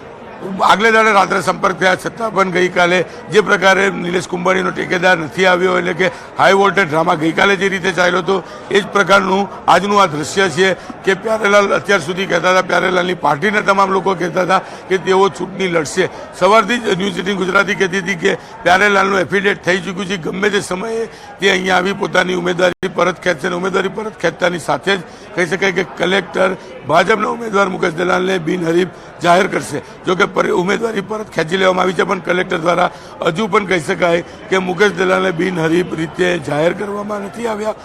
આગલે દાડે રાત્રે સંપર્ક થયા છતાં પણ ગઈકાલે જે પ્રકારે નિલેશ કુંભાણીનો ટેકેદાર નથી આવ્યો, એટલે કે હાઈ વોલ્ટેજ ડ્રામા ગઈકાલે જે રીતે ચાલ્યો હતો એ જ પ્રકારનું આજનું આ દ્રશ્ય છે કે પ્યારેલાલ અત્યાર સુધી કહેતા હતા, પ્યારેલાલની પાર્ટીના તમામ લોકો કહેતા હતા કે તેઓ ચૂંટણી લડશે. સવારથી જ ન્યૂઝ 18 ગુજરાતી કહેતી હતી કે પ્યારેલાલનું એફિડેવિટ થઈ ચૂક્યું છે, ગમે તે સમયે તે અહીંયા આવી પોતાની ઉમેદવારી પરત ખેંચશે. અને ઉમેદવારી પરત ખેંચતાની સાથે જ કહી શકાય કે કલેક્ટર ભાજપના ઉમેદવાર મુકેશ દલાલને બિનહરીફ જાહેર કરશે. જોકે ઉમેદવારી પરત ખેંચી લેવામાં આવી છે, પણ કલેક્ટર દ્વારા હજુ પણ કહી શકાય કે મુકેશ દલાલને બિનહરીફ રીતે જાહેર કરવામાં નથી આવ્યા.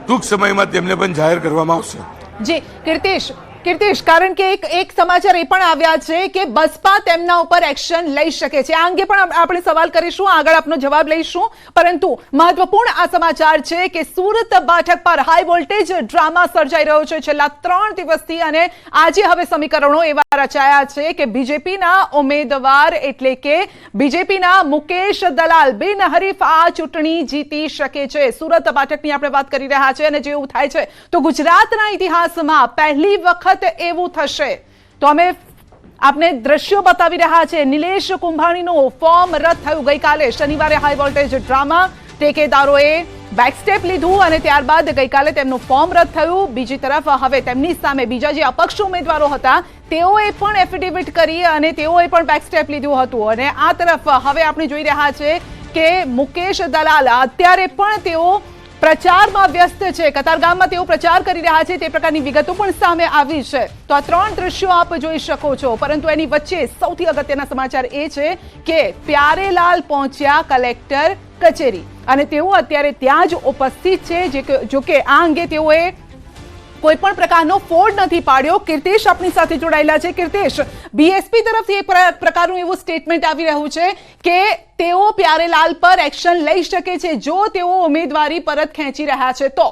ટૂંક સમયમાં તેમને પણ જાહેર કરવામાં આવશે. જી કીર્તેશ, કારણ કે એક સમાચાર એ પણ આવ્યા છે કે બસપા તેમના ઉપર એક્શન લઈ શકે છે. આ અંગે પણ આપણે સવાલ કરીશું, આગળ આપનો જવાબ લઈશું, પરંતુ મહત્વપૂર્ણ આ સમાચાર છે કે સુરત બેઠક પર હાઈ વોલ્ટેજ ડ્રામા સર્જાઈ રહ્યો છે છેલ્લા 3 દિવસથી, અને આજે હવે સમીકરણો એવા રચાયા છે કે બીજેપીના ઉમેદવાર એટલે કે બીજેપીના મુકેશ દલાલ બિનહરીફ આ ચૂંટણી જીતી શકે છે. સુરત બેઠકની આપણે વાત કરી રહ્યા છે, અને જેવું થાય છે તો ગુજરાતના ઇતિહાસમાં પહેલી વખત એવું થશે. તો અમે આપને દ્રશ્યો બતાવી રહ્યા છે. નિલેશ કુંભાણીનું ફોર્મ રદ થયું ગઈકાલે શનિવારે હાઈ વોલ્ટેજ ડ્રામા. ટેકેદારોએ બેકસ્ટેપ લીધું અને ત્યારબાદ ગઈકાલે તેમનું ફોર્મ રદ થયું. બીજી તરફ હવે તેમની સામે બીજા જે અપક્ષ ઉમેદવારો હતા તેઓએ પણ એફિડેવિટ કરી અને તેઓએ પણ બેકસ્ટેપ લીધું હતું. અને આ તરફ હવે આપણે જોઈ રહ્યા છે કે મુકેશ દલાલ અત્યારે પણ તેઓ પ્રચારમાં વ્યસ્ત છે. કતારગામમાં તેઓ પ્રચાર કરી રહ્યા છે તે પ્રકારની વિગતો પણ સામે આવી છે. તો આ 3 દ્રશ્યો આપ જોઈ શકો છો, પરંતુ એની વચ્ચે સૌથી અગત્યના સમાચાર એ છે કે પ્યારેલાલ પહોંચ્યા કલેક્ટર કચેરી અને તેઓ અત્યારે ત્યાં જ ઉપસ્થિત છે. જો કે આ અંગે તેઓએ કોઈ પણ પ્રકારનો ફોડ નથી પાડ્યો. કીર્તેશ આપણી સાથે જોડાયેલા છે. કીર્તેશ, બીએસપી તરફથી એક પ્રકારનું એવું સ્ટેટમેન્ટ આવી રહ્યું છે કે તેઓ પ્યારેલાલ પર એક્શન લઈ શકે છે જો તેઓ ઉમેદવારી પરત ખેંચી રહ્યા છે તો.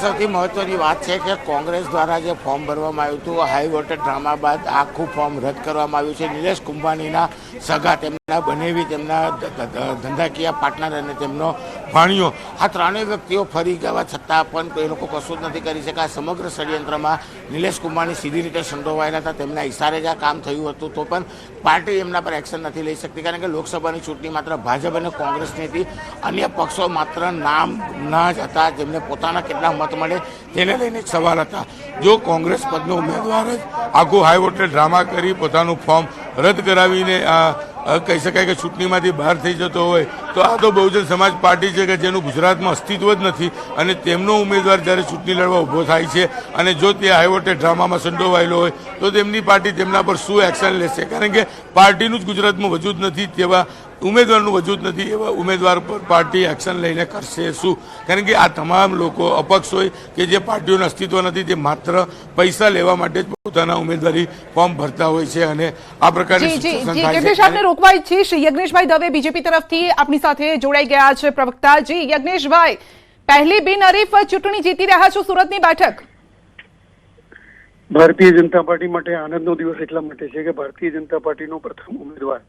સૌથી મહત્વની વાત છે કે કોંગ્રેસ દ્વારા જે ફોર્મ ભરવામાં આવ્યું હતું હાઈ વોલ્ટેજ ડ્રામા બાદ આખું ફોર્મ રદ કરવામાં આવ્યું છે. નિલેશ કુંભાણીના સગા, તેમના બનેવી, તેમના ધંધાકીય પાર્ટનર અને તેમનો ભાણિયો, આ 3 વ્યક્તિઓ ફરી ગયા છતાં પણ એ લોકો કશું જ નથી કરી શક્યા. સમગ્ર ષડયંત્રમાં નિલેશ કુંભાણી સીધી રીતે સંડોવાયેલા હતા. તેમના ઇશારે જ આ કામ થયું હતું, તો પણ પાર્ટી એમના પર એક્શન નથી લઈ શકતી, કારણ કે લોકસભાની ચૂંટણી માત્ર ભાજપ અને કોંગ્રેસની હતી. અન્ય પક્ષો માત્ર નામના જ હતા, જેમને પોતાના કેટલા મત મળે તેને લઈને સવાલ હતા. જો કોંગ્રેસ પદનો ઉમેદવાર જ આખું હાઈ વોલ્ટેજ ડ્રામા કરી પોતાનું ફોર્મ રદ કરાવીને કહી શકાય કે ચૂંટણીમાંથી બહાર થઈ જતો હોય તો આ તો બહુજન સમાજ પાર્ટી છે કે જેનું ગુજરાતમાં અસ્તિત્વ જ નથી, અને તેમનો ઉમેદવાર જ્યારે ચૂંટણી લડવા ઊભો થાય છે અને જો તે હાઈ વોલ્ટેજ ડ્રામામાં સંડોવાયેલો હોય તો તેમની પાર્ટી તેમના પર શું એક્શન લેશે? કારણ કે પાર્ટીનું જ ગુજરાતમાં વજૂદ નથી, તેવા ઉમેદવારનું વજૂદ નથી, એવા ઉમેદવાર પર પાર્ટી એક્શન લઈને કરશે શું? કારણ કે આ તમામ લોકો અપક્ષ હોય કે જે પાર્ટીઓનું અસ્તિત્વ નથી, તે માત્ર પૈસા લેવા માટે જ પોતાના ઉમેદવારી ફોર્મ ભરતા હોય છે. અને આ પ્રકારની રોકવા ઈચ્છીશ. યજ્ઞેશભાઈ દવે બીજેપી તરફથી આપણી સાથે જોડાઈ ગયા છે પ્રવક્તા. જી યજ્ઞેશભાઈ, પહેલી બિનહરીફ ચૂંટણી જીતી રહ્યા છો સુરતની બેઠક. ભારતીય જનતા પાર્ટી માટે આનંદનો દિવસ એટલા માટે છે કે ભારતીય જનતા પાર્ટીનો પ્રથમ ઉમેદવાર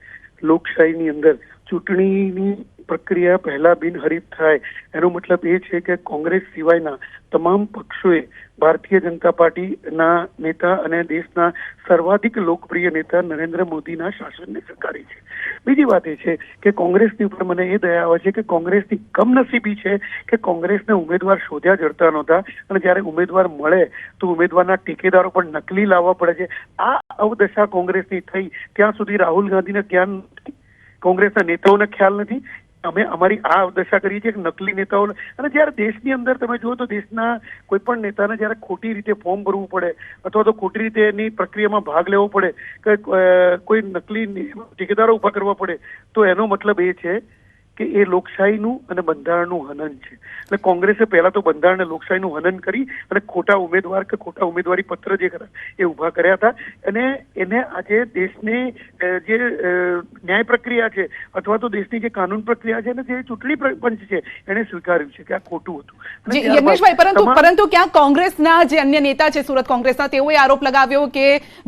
લોકશાહીની અંદર ચૂંટણીની પ્રક્રિયા પહેલા બિનહરીફ થાય એનો મતલબ એ છે કે કોંગ્રેસ સિવાયના તમામ પક્ષોએ ભારતીય જનતા પાર્ટીના નેતા અને દેશના સર્વાધિક લોકપ્રિય નેતા નરેન્દ્ર મોદીના શાસનને સ્વીકારી છે. બીજી વાત એ છે કે કોંગ્રેસની ઉપર મને એ દયા આવે છે કે કોંગ્રેસની કમનસીબી છે કે કોંગ્રેસને ઉમેદવાર શોધ્યા જડતા નહોતા અને જ્યારે ઉમેદવાર મળે તો ઉમેદવારના ટેકેદારો પણ નકલી લાવવા પડે છે. આ અવદશા કોંગ્રેસની થઈ ત્યાં સુધી રાહુલ ગાંધીને જ્ઞાન નથી, કોંગ્રેસના નેતાઓને ખ્યાલ નથી. અમે અમારી આ અવદશા કરીએ છીએ કે નકલી નેતાઓ, અને જ્યારે દેશની અંદર તમે જુઓ તો દેશના કોઈ પણ નેતાને જ્યારે ખોટી રીતે ફોર્મ ભરવું પડે અથવા તો ખોટી રીતે એની પ્રક્રિયામાં ભાગ લેવો પડે કે કોઈ નકલી ઠેકેદારો ઉભા કરવા પડે તો એનો મતલબ એ છે કે એ લોકશાહીનું અને બંધારણનું હનન છે. એટલે કોંગ્રેસે પહેલા તો બંધારણ અને લોકશાહીનું હનન કરી અને ખોટા ઉમેદવાર કે ખોટા ઉમેદવારી પત્ર જે ખરા એ ઉભા કર્યા હતા અને એને આજે દેશની જે ન્યાય પ્રક્રિયા છે અથવા તો દેશની જે કાનૂન પ્રક્રિયા છે અને જે ચૂંટણી પંચ છે એને સ્વીકાર્યું છે કે આ ખોટું હતું. જી યજ્ઞેશભાઈ, પરંતુ ક્યાંક કોંગ્રેસના જે અન્ય નેતા છે સુરત કોંગ્રેસના, તેઓએ આરોપ લગાવ્યો કે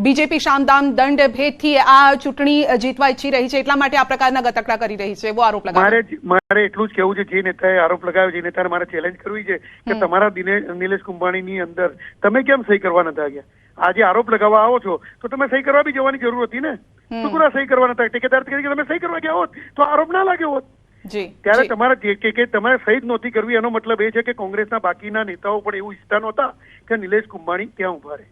બીજેપી સામદામ દંડ ભેદથી આ ચૂંટણી જીતવા ઈચ્છી રહી છે, એટલા માટે આ પ્રકારના ગતકડા કરી રહી છે, એવો આરોપ લગાવ્યો. મારે એટલું જ કહેવું છે, જે નેતાએ આરોપ લગાવ્યો, જે નેતાને મારે ચેલેન્જ કરવી છે કે તમારા નિલેશ કુંભાણીની અંદર તમે કેમ સહી કરવા નતા ગયા? આજે આરોપ લગાવવા આવો છો તો તમે સહી કરવા બી જવાની જરૂર હતી ને. ટુકડા સહી કરવા નતા, ટેકેદાર તરીકે તમે સહી કરવા ગયા હોત તો આરોપ ના લાગ્યો હોત. ત્યારે તમારે કે તમારે સહી જ નહોતી કરવી, એનો મતલબ એ છે કે કોંગ્રેસના બાકીના નેતાઓ પણ એવું ઈચ્છતા નહોતા કે નિલેશ કુંભાણી ત્યાં ઉભા રહે.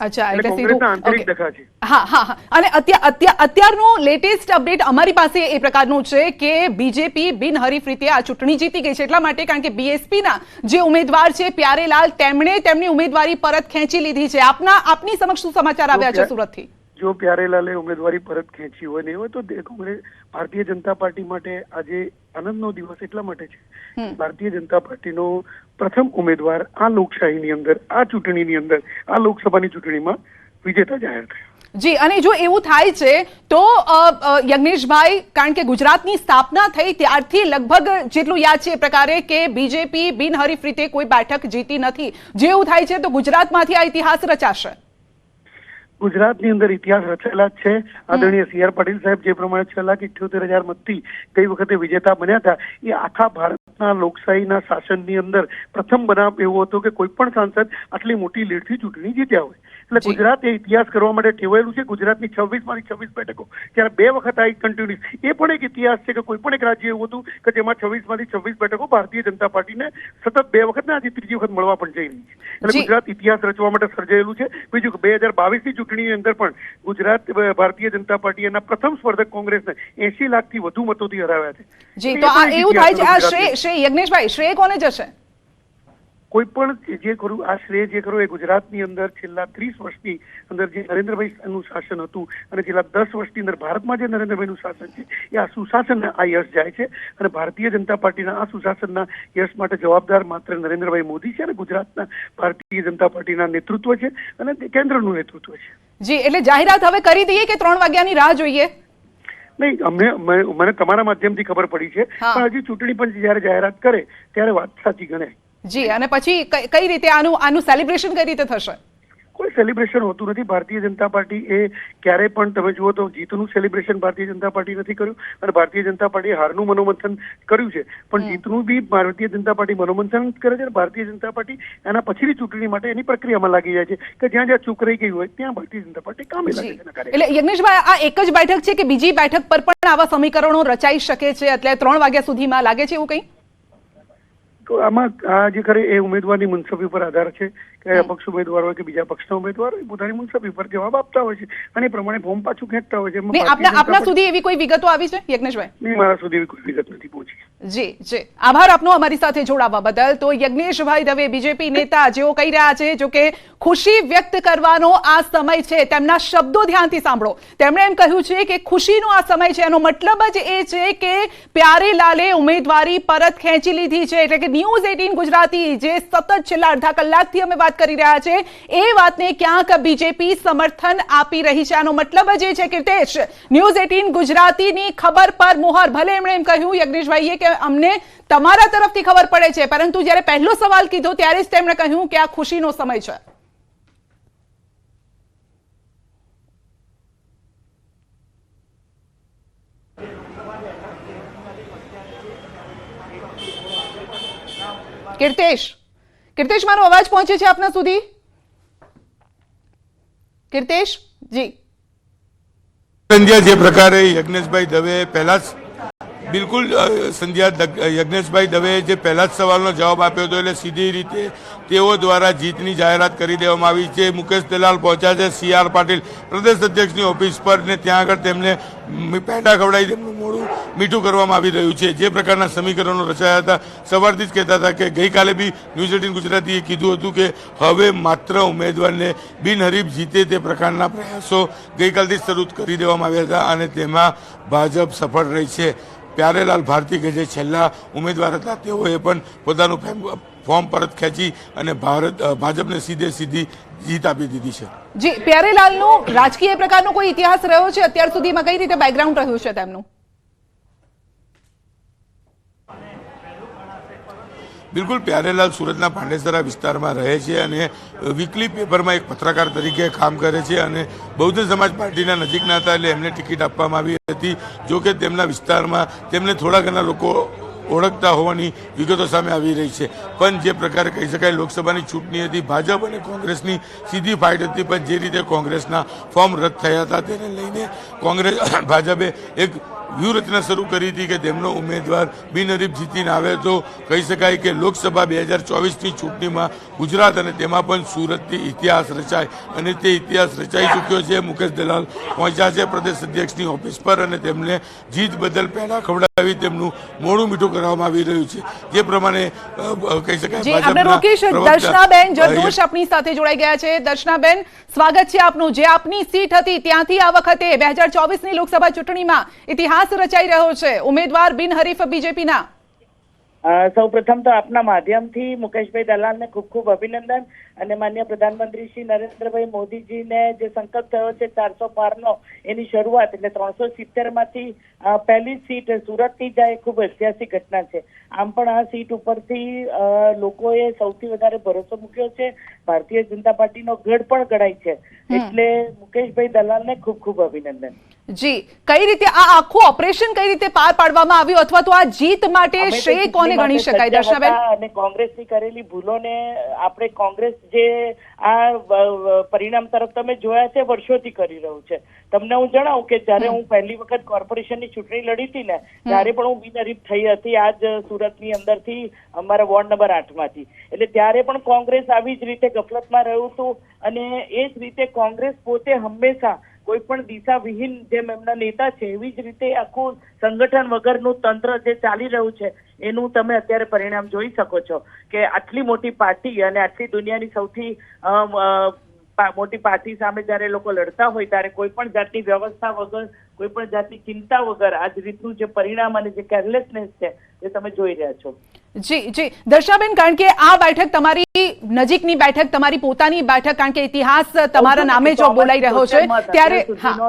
અચ્છા, એટલે કોંગ્રેસના આંતરિક ડખા છે. હા. અને અત્યારનું લેટેસ્ટ અપડેટ અમારી પાસે એ પ્રકારનું છે કે બીજેપી બિનહરીફ રીતે આ ચૂંટણી જીતી ગઈ છે એટલા માટે કારણ કે બીએસપીના જે ઉમેદવાર છે પ્યારેલાલ, તેમણે તેમની ઉમેદવારી પરત ખેંચી લીધી છે. આપની સમક્ષ શું સમાચાર આવ્યા છે સુરતથી? જો પ્યારેલાલે ઉમેદવારી પરત ખેંચી હોય ને હોય તો કોંગ્રેસ ભારતીય જનતા પાર્ટી માટે આજે આનંદનો દિવસ એટલા માટે છે ભારતીય જનતા પાર્ટીનો પ્રથમ ઉમેદવાર આ લોકશાહીની અંદર, આ ચૂંટણીની અંદર, આ લોકસભાની ચૂંટણીમાં વિજેતા જાહેર થયો. જી, અને જો એવું થાય છે તો યજ્ઞેશભાઈ, કારણ કે ગુજરાતની સ્થાપના થઈ ત્યારથી લગભગ જેટલું યાદ છે એ પ્રકારે કે બીજેપી બિનહરીફ રીતે કોઈ બેઠક જીતી નથી. જો એવું થાય છે તો ગુજરાતમાંથી આ ઇતિહાસ રચાશે? ગુજરાતની અંદર ઇતિહાસ રચાયેલા જ છે. આદરણીય CR પાટીલ સાહેબ જે પ્રમાણે 6,78,000 મતથી ગઈ વખતે વિજેતા બન્યા હતા, એ આખા ભારતના લોકશાહીના શાસનની અંદર પ્રથમ બનાવ એવો હતો કે કોઈ પણ સાંસદ આટલી મોટી લીડથી ચૂંટણી જીત્યા હોય. એટલે ગુજરાત એ ઇતિહાસ કરવા માટે ટેવાયેલું છે. ગુજરાતની 26માંથી 26 બેઠકો જ્યારે 2 વખત આવી કન્ટિન્યુઅસ, એ પણ એક ઇતિહાસ છે કે કોઈ પણ એક રાજ્ય એવું હતું કે જેમાં 26માંથી 26 બેઠકો ભારતીય જનતા પાર્ટીને સતત 2 વખત ને આજે ત્રીજી વખત મળવા પણ જઈ રહી છે. એટલે ગુજરાત ઇતિહાસ રચવા માટે સર્જાયેલું છે. બીજું 2022ની ચૂંટણીની અંદર પણ ગુજરાત ભારતીય જનતા પાર્ટી એના પ્રથમ સ્પર્ધક કોંગ્રેસને 80 લાખથી વધુ મતોથી હરાવ્યા છે. જી, તો આ એવું થાય છે, આ શ્રેય યજ્ઞેશભાઈ, શ્રેય કોને જશે? કોઈ પણ જે ખરું આ શ્રેય જે ખરું એ ગુજરાતની અંદર છેલ્લા 30 વર્ષની અંદર જે નરેન્દ્રભાઈનું શાસન હતું અને છેલ્લા 10 વર્ષની અંદર ભારતમાં જે નરેન્દ્રભાઈનું શાસન છે એ આ સુશાસનને આ યશ જાય છે. અને ભારતીય જનતા પાર્ટીના આ સુશાસનના યશ માટે જવાબદાર માત્ર નરેન્દ્રભાઈ મોદી છે અને ગુજરાતના ભારતીય જનતા પાર્ટીના નેતૃત્વ છે અને કેન્દ્રનું નેતૃત્વ છે. જી, એટલે જાહેરાત હવે કરી દઈએ કે 3 વાગ્યાની રાહ જોઈએ? નહીં, મને તમારા માધ્યમથી ખબર પડી છે, પણ હજી ચૂંટણી પંચ જયારે જાહેરાત કરે ત્યારે વાત સાચી ગણાય. જી, અને પછી કઈ રીતે આનું સેલિબ્રેશન કઈ રીતે થશે? કોઈ સેલિબ્રેશન હોતું નથી. ભારતીય જનતા પાર્ટી એ ક્યારે પણ તમે જુઓ તો જીતનું સેલિબ્રેશન ભારતીય જનતા પાર્ટી નથી કર્યું અને ભારતીય જનતા પાર્ટીએ હારનું મનોમંથન કર્યું છે, પણ જીતનું બી ભારતીય જનતા પાર્ટી મનોમંથન કરે છે. ભારતીય જનતા પાર્ટી એના પછીની ચૂંટણી માટે એની પ્રક્રિયામાં લાગી જાય છે કે જ્યાં જ્યાં ચૂક રહી ગઈ હોય ત્યાં ભારતીય જનતા પાર્ટી કામે લાગે છે. એટલે યજ્ઞેશભાઈ, આ એક જ બેઠક છે કે બીજી બેઠક પર પણ આવા સમીકરણો રચાઈ શકે છે? એટલે 3 વાગ્યા સુધીમાં લાગે છે એવું કંઈ? તો આમાં આ જે ખરે એ ઉમેદવારની મુનસબી પર આધાર છે કે અપક્ષ ઉમેદવાર હોય કે બીજા પક્ષના ઉમેદવાર હોય પોતાની મુનસબી પર જવાબ આપતા હોય છે અને એ પ્રમાણે ફોર્મ પાછું ખેંચતા હોય છે. આપના સુધી એવી કોઈ વિગતો આવી છે યજ્ઞેશભાઈ? નહીં, મારા સુધી એવી કોઈ વિગત નથી પહોંચી. જી, આભાર આપનો અમારી સાથે જોડાવા બદલ. તો યજ્ઞેશભાઈ દવે, બીજેપી નેતા, જેઓ કહી રહ્યા છે જો કે ખુશી વ્યક્ત કરવાનો આ સમય છે, તેમના શબ્દો ધ્યાનથી સાંભળો. તેમણે એમ કહ્યું છે કે ખુશીનો આ સમય છે. એનો મતલબ જ એ છે કે પ્યારેલાલે ઉમેદવારી પરત ખેંચી લીધી છે, એટલે કે ન્યૂઝ 18 ગુજરાતી જે સતત છેલ્લા અડધા કલાકથી અમે વાત કરી રહ્યા છે એ વાતને ક્યાંક બીજેપી સમર્થન આપી રહી છે. આનો મતલબ જ એ છે કીર્તેશ, ન્યૂઝ 18 ગુજરાતીની ખબર પર મોહર, ભલે એમણે એમ કહ્યું યજ્ઞેશભાઈએ કે અમને તમારા તરફથી ખબર પડે છે, પરંતુ જ્યારે પહેલો સવાલ કીધો ત્યારે જ તેમણે કહ્યું કે આ ખુશીનો સમય છે. કીર્તેશ મારો અવાજ પહોંચે છે આપના સુધી? કીર્તેશ જી. સંધ્યા, જે પ્રકારે યજ્ઞેશભાઈ દવે પહેલા જ બિલકુલ સંધ્યા, યજ્ઞેશભાઈ દવે જે પહેલા જ સવાલનો જવાબ આપ્યો હતો એટલે સીધી રીતે તેઓ દ્વારા જીતની જાહેરાત કરી દેવામાં આવી છે. મુકેશ દલાલ પહોંચ્યા છે CR પાટીલ પ્રદેશ અધ્યક્ષની ઓફિસ પર ને ત્યાં આગળ તેમને પેંડા ખવડાવી તેમનું મોડું મીઠું કરવામાં આવી રહ્યું છે. જે પ્રકારના સમીકરણો રચાયા હતા, સવારથી જ કહેતા હતા કે ગઈકાલે બી ન્યૂઝ 18 ગુજરાતીએ કીધું હતું કે હવે માત્ર ઉમેદવારને બિનહરીફ જીતે તે પ્રકારના પ્રયાસો ગઈકાલથી જ શરૂ કરી દેવામાં આવ્યા હતા અને તેમાં ભાજપ સફળ રહી છે. પ્યારેલાલ ભારતી કે જે છેલ્લા ઉમેદવાર હતા તેઓએ પણ પોતાનું ફોર્મ પરત ખેંચી અને ભાજપને સીધી જીત આપી દીધી છે. જી, પ્યારેલાલનો રાજકીય પ્રકારનો કોઈ ઇતિહાસ રહ્યો છે અત્યાર સુધીમાં? કઈ રીતે બેકગ્રાઉન્ડ રહ્યું છે તેમનું? બિલકુલ, પ્યારેલાલ સુરતના પાંડેસરા વિસ્તારમાં રહે છે અને વીકલી પેપરમાં એક પત્રકાર તરીકે કામ કરે છે અને બહુજન સમાજ પાર્ટીના નજીકના હતા એટલે એમને ટિકિટ આપવામાં આવી હતી. જો કે તેમના વિસ્તારમાં તેમને થોડા ઘણા લોકો ઓળખતા હોવાની વિગતો સામે આવી રહી છે. પણ જે પ્રકારે કહી શકાય લોકસભાની ચૂંટણી હતી, ભાજપ અને કોંગ્રેસની સીધી ફાઇટ હતી, પણ જે રીતે કોંગ્રેસના ફોર્મ રદ થયા હતા તેને લઈને ભાજપે એક વ્યૂહરચના શરૂ કરી હતી કે તેમનો ઉમેદવાર બિનહરીફ જીતીને આવે તો કહી શકાય કે લોકસભા 2024ની ચૂંટણીમાં ગુજરાત અને તેમાં પણ સુરતથી ઇતિહાસ રચાય અને તે ઇતિહાસ રચાઈ ચૂક્યો છે. મુકેશ દલાલ પહોંચ્યા છે પ્રદેશ અધ્યક્ષની ઓફિસ પર અને તેમને જીત બદલ પેંડા ખવડાવી તેમનું મોડું મીઠું કરવામાં આવી રહ્યું છે. જે પ્રમાણે કહી શકાય દર્શનાબેન જરદોશ આપણી સાથે જોડાઈ ગયા છે. દર્શનાબેન, સ્વાગત છે આપનું. જે આપની સીટ હતી ત્યાંથી આ વખતે 2024ની લોકસભા ચૂંટણીમાં ઇતિહાસ રચાઈ રહ્યો છે, ઉમેદવાર બિનહરીફ બીજેપીના. સૌપ્રથમ તો આપના માધ્યમથી મુકેશભાઈ દલાલને ખૂબ ખૂબ અભિનંદન અને માનનીય પ્રધાનમંત્રી શ્રી નરેન્દ્રભાઈ મોદીજીને જે સંકલ્પ થયો છે 400 પારનો, એની શરૂઆત એટલે 370માંથી પહેલી સીટ સુરતની જાય ખૂબ ઐતિહાસિક ઘટના છે. આમ પણ આ સીટ ઉપરથી લોકોએ સૌથી વધારે ભરોસો મૂક્યો છે. ભારતીય જનતા પાર્ટીનો ગઢ પણ ગણાય છે. એટલે મુકેશભાઈ દલાલને ખૂબ ખૂબ અભિનંદન. જી, કઈ રીતે આ આખું ઓપરેશન કઈ રીતે પાર પાડવામાં આવ્યું અથવા તો આ જીત માટે શ્રેય કોને ગણી શકાય દર્શનાબેન? અને કોંગ્રેસની કરેલી ભૂલોને આપણે કોંગ્રેસ જે આ પરિણામ તરફ તમે જોયા છે વર્ષોથી કરી રહ્યું છે. તમને હું જણાવું કે જયારે હું પહેલી વખત કોર્પોરેશનની ચૂંટણી લડી હતી ને ત્યારે પણ હું બિનહરીફ થઈ હતી આજ સુરતની અંદરથી અમારા વોર્ડ નંબર 8માંથી. એટલે ત્યારે પણ કોંગ્રેસ આવી જ રીતે ગફલતમાં રહ્યું હતું અને એ જ રીતે કોંગ્રેસ પોતે હંમેશા કોઈ પણ દિશા વિહીન જેમ એમના નેતા છે એવી જ રીતે આખું સંગઠન વગરનું તંત્ર જે ચાલી રહ્યું છે એનું તમે અત્યારે પરિણામ જોઈ શકો છો કે આટલી મોટી પાર્ટી અને આટલી દુનિયાની સૌથી મોટી પાર્ટી સામે જયારે લોકો લડતા હોય ત્યારે કોઈ પણ જાતની વ્યવસ્થા વગર, કોઈ પણ જાતની ચિંતા વગર આ જ રીતનું જે પરિણામ અને જે કેરલેસનેસ છે એ તમે જોઈ રહ્યા છો. જી જી દર્શનાબેન, કારણ કે આ બેઠક તમારી નજીકની બેઠક, તમારી પોતાની બેઠક, કારણ કે ઇતિહાસ તમારા નામે જો બોલાઈ રહ્યો છે ત્યારે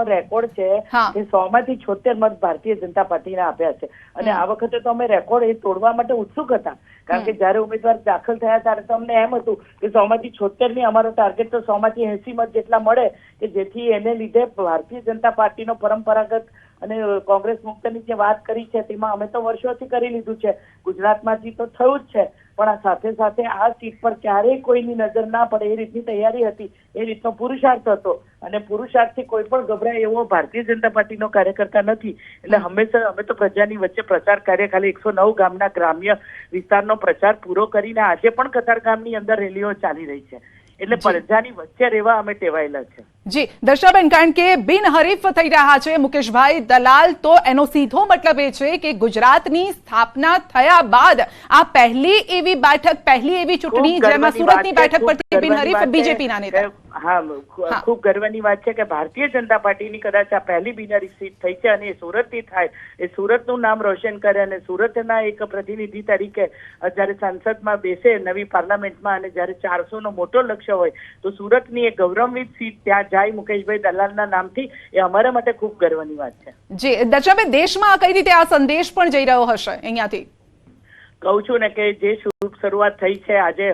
રેકોર્ડ છે કે 100માંથી 76 મત ભારતીય જનતા પાર્ટીને આપ્યા છે અને આ વખતે તો અમે રેકોર્ડ એ તોડવા માટે ઉત્સુક હતા. કારણ કે જયારે ઉમેદવાર દાખલ થયા ત્યારે તો અમને એમ હતું કે 100માંથી 76 ની અમારો ટાર્ગેટ તો 100માંથી 80 મત જેટલા મળે કે જેથી એને લીધે ભારતીય જનતા પાર્ટીનો પરંપરાગત અને કોંગ્રેસ મુક્તની જે વાત કરી છે તેમાં અમે તો વર્ષોથી કરી લીધું છે. ગુજરાતમાંથી તો થયું જ છે, પણ આ સાથે સાથે આ સીટ પર ક્યારેય કોઈની નજર ના પડે એ રીતની તૈયારી હતી, એ રીતનો પુરુષાર્થ હતો અને પુરુષાર્થથી કોઈ પણ ગભરાય એવો ભારતીય જનતા પાર્ટીનો કાર્યકર્તા નથી. એટલે હંમેશા અમે તો પ્રજાની વચ્ચે પ્રચાર કાર્ય ખાલી 109 ગામના ગ્રામ્ય વિસ્તારનો પ્રચાર પૂરો કરીને આજે પણ કતારગામની અંદર રેલીઓ ચાલી રહી છે. એટલે પ્રજાની વચ્ચે રહેવા અમે ટેવાયેલા છે. જી દર્શનાબેન, કારણ કે બિનહરીફ થઈ રહ્યા છે મુકેશભાઈ દલાલ, તો એનો સીધો મતલબ એ છે કે ગુજરાતની સ્થાપના થયા બાદ આ પહેલી એવી બેઠક, પહેલી એવી ચૂંટણી જેમાં સુરતની બેઠક પરથી બિનહરીફ બીજેપીના નેતા. હા, ખૂબ ગર્વની વાત છે કે ભારતીય જનતા પાર્ટીની કદાચ આ પહેલી બિનહરીફ સીટ થઈ છે અને એ સુરતથી થાય, એ સુરતનું નામ રોશન કરે અને સુરતના એક પ્રતિનિધિ તરીકે જ્યારે સંસદમાં બેસે નવી પાર્લામેન્ટમાં અને જ્યારે 400નો મોટો લક્ષ્ય હોય તો સુરતની એક ગૌરવાન્વિત સીટ ત્યાં જાય મુકેશભાઈ દલાલના નામથી, એ અમારા માટે ખૂબ ગર્વની વાત છે. જી દર્શનાબેન, દેશમાં કઈ રીતે આ સંદેશ પણ જઈ રહ્યો હશે અહીંયાથી? કહું છું ને કે જે શુભ શરૂઆત થઈ છે, આજે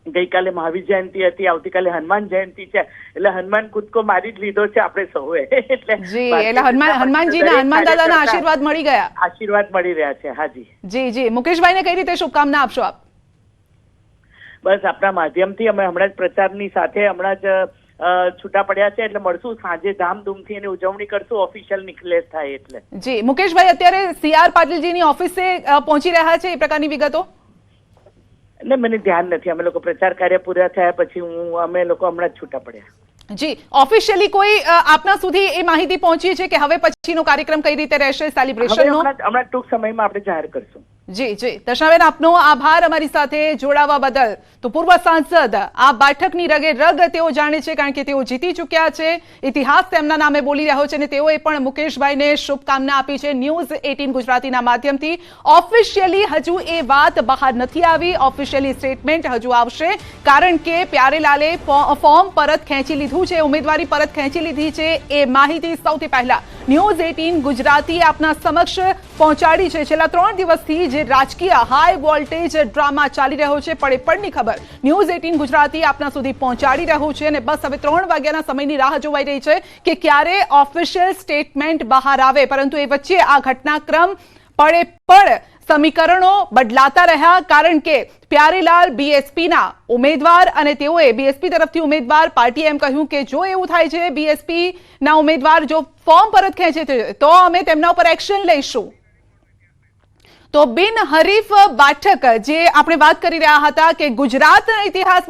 ગઈકાલે મહાવીર જયંતિ હતી, આવતીકાલે હનુમાન જયંતિ છે, એટલે હનુમાન કૂદકો મારી જ લીધો છે આપણે સૌએ. એટલે હનુમાનજીના હનુમાન દાદાના આશીર્વાદ મળી ગયા, આશીર્વાદ મળી રહ્યા છે. હાજી જી મુકેશભાઈને કઈ રીતે શુભકામના આપશો આપ? બસ આપણા માધ્યમથી અમે હમણાં જ પ્રચારની સાથે હમણાં જ છૂટા પડ્યા છે, એટલે મળશું સાંજે ધામધૂમથી એની ઉજવણી કરશું ઓફિશિયલ નિકલેસ થાય એટલે. જી મુકેશભાઈ, અત્યારે CR પાટીલજીની ઓફિસે પહોંચી રહ્યા છે, એ પ્રકારની વિગતો? ને મને ધ્યાન નથી, અમે લોકો પ્રચાર કાર્ય પૂરા થયા પછી અમે લોકો હમણાં જ છૂટા પડ્યા. જી ઓફિશિયલી કોઈ આપના સુધી એ માહિતી પહોંચી છે કે હવે પછીનો કાર્યક્રમ કઈ રીતે રહેશે સેલિબ્રેશનનો? હમણાં ટૂંક સમયમાં આપણે જાહેર કરશું. જી દર્શનાબેન, આપનો આભાર અમારી સાથે જોડાવા બદલ. તો પૂર્વ સાંસદ આ બેઠકની રગે રગ તેઓ જાણે છે, કારણ કે તેઓ જીતી ચૂક્યા છે, ઇતિહાસ તેમના નામે બોલી રહ્યો છે અને તેઓએ પણ મુકેશભાઈને શુભકામના આપી છે ન્યૂઝ 18 ગુજરાતીના માધ્યમથી. ઓફિશિયલી હજુ એ વાત બહાર નથી આવી, ઓફિશિયલી સ્ટેટમેન્ટ હજુ આવશે, કારણ કે પ્યારેલાલે ફોર્મ પરત ખેંચી લીધું છે, ઉમેદવારી પરત ખેંચી લીધી છે. એ માહિતી સૌથી પહેલા ન્યૂઝ 18 ગુજરાતી આપના સમક્ષ પહોંચાડી છે. છેલ્લા 3 દિવસથી જે રાજકીય હાઈ વોલ્ટેજ ડ્રામા ચાલી રહ્યો છે, પડે પડની ખબર ન્યૂઝ 18 ગુજરાતી આપના સુધી પહોંચાડી રહ્યું છે અને બસ હવે 3 વાગ્યાના સમયની રાહ જોવાઈ રહી છે કે ક્યારે ઓફિશિયલ સ્ટેટમેન્ટ બહાર આવે. પરંતુ એ વચ્ચે આ ઘટનાક્રમ પડે પડ સમીકરણો બદલાતા રહ્યા, કારણ કે પ્યારેલાલ BSPના ઉમેદવાર અને તેઓએ BSP તરફથી ઉમેદવાર પાર્ટીએ એમ કહ્યું કે જો એવું થાય છે BSPના ઉમેદવાર જો ફોર્મ પરત ખેંચે છે તો અમે તેમના ઉપર એક્શન લઈશું. તો બિનહરીફ બેઠક જે આપણે વાત કરી રહ્યા હતા કે ગુજરાતના ઇતિહાસ